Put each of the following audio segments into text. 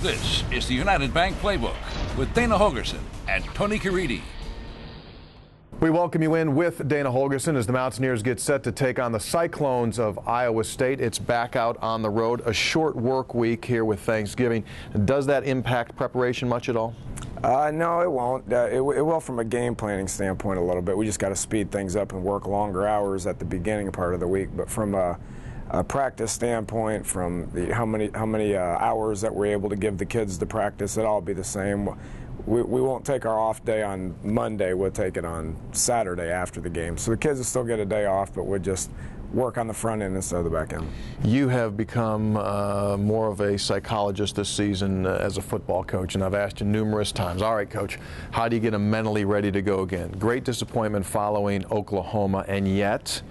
This is the United Bank Playbook with Dana Holgorsen and Tony Caridi. We welcome you in with Dana Holgorsen as the Mountaineers get set to take on the Cyclones of Iowa State. It's back out on the road, a short work week here with Thanksgiving. Does that impact preparation much at all? No, it won't. It will from a game planning standpoint a little bit. We just got to speed things up and work longer hours at the beginning part of the week. But from a practice standpoint, from how many hours that we're able to give the kids to practice, it'll all be the same. We won't take our off day on Monday. We'll take it on Saturday after the game. So the kids will still get a day off, but we'll just work on the front end instead of the back end. You have become more of a psychologist this season as a football coach, and I've asked you numerous times, all right, Coach, how do you get them mentally ready to go again? Great disappointment following Oklahoma, and yet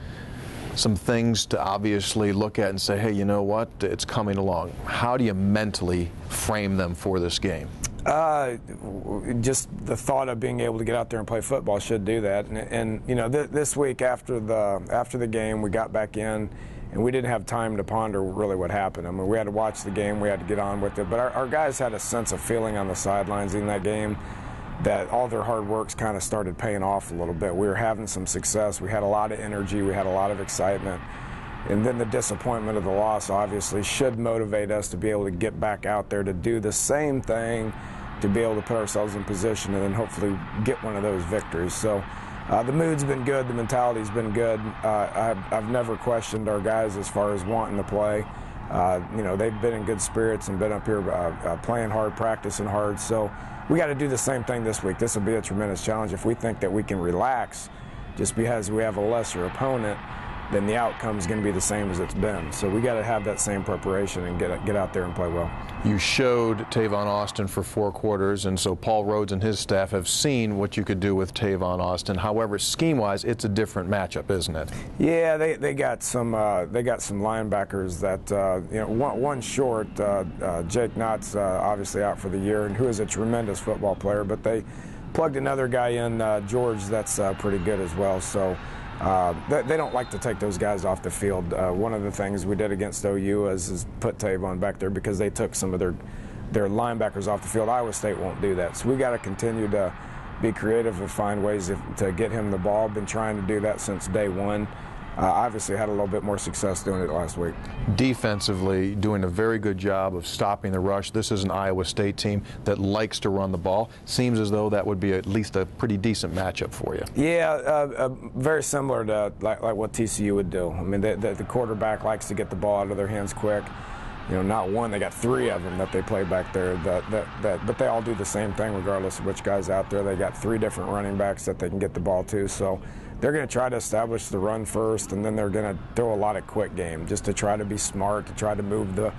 some things to obviously look at and say, hey, you know what, it's coming along. How do you mentally frame them for this game? Just the thought of being able to get out there and play football should do that. And you know, this week after the game, we got back in, and we didn't have time to ponder really what happened. I mean, we had to watch the game, we had to get on with it. But our guys had a sense of feeling on the sidelines in that game that all their hard work's kind of started paying off a little bit. We were having some success. We had a lot of energy. We had a lot of excitement. And then the disappointment of the loss obviously should motivate us to be able to get back out there to do the same thing, to be able to put ourselves in position and then hopefully get one of those victories. So the mood's been good, the mentality's been good. I've never questioned our guys as far as wanting to play. You know, they've been in good spirits and been up here playing hard, practicing hard. So we got to do the same thing this week. This will be a tremendous challenge. If we think that we can relax just because we have a lesser opponent, then the outcome is going to be the same as it's been. So we got to have that same preparation and get out there and play well. You showed Tavon Austin for 4 quarters, and so Paul Rhodes and his staff have seen what you could do with Tavon Austin. However, scheme-wise, it's a different matchup, isn't it? Yeah, they got some linebackers that you know, one short. Jake Knott's obviously out for the year, and who is a tremendous football player. But they plugged another guy in, George, that's pretty good as well. So. They don't like to take those guys off the field. One of the things we did against OU is put Tavon back there because they took some of their linebackers off the field. Iowa State won't do that. So we got to continue to be creative and find ways to get him the ball. Been trying to do that since day one. Obviously had a little bit more success doing it last week. Defensively, doing a very good job of stopping the rush. This is an Iowa State team that likes to run the ball. Seems as though that would be at least a pretty decent matchup for you. Yeah, very similar to like what TCU would do. I mean, the quarterback likes to get the ball out of their hands quick. You know, not one, they got 3 of them that they play back there. But they all do the same thing regardless of which guy's out there. They got 3 different running backs that they can get the ball to. So they're going to try to establish the run first, and then they're going to throw a lot of quick game just to try to be smart, to try to move the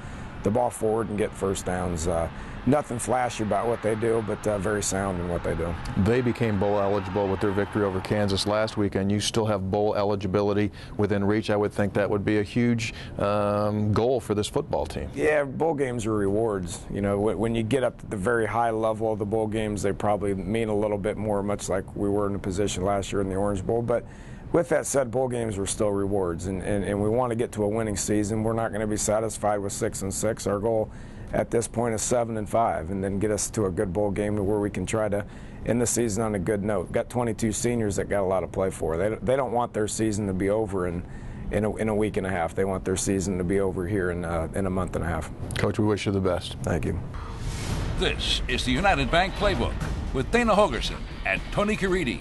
ball forward and get first downs. Nothing flashy about what they do, but very sound in what they do. They became bowl eligible with their victory over Kansas last week, and you still have bowl eligibility within reach. I would think that would be a huge goal for this football team. Yeah, bowl games are rewards. You know, when you get up to the very high level of the bowl games, they probably mean a little bit more, much like we were in a position last year in the Orange Bowl. But with that said, bowl games are still rewards, and we want to get to a winning season. We're not going to be satisfied with 6-6. Our goal at this point is 7-5, and then get us to a good bowl game to where we can try to end the season on a good note. We've got 22 seniors that got a lot to play for. They don't want their season to be over in a week and a half. They want their season to be over here in a month and a half. Coach, we wish you the best. Thank you. This is the United Bank Playbook with Dana Holgorsen and Tony Caridi.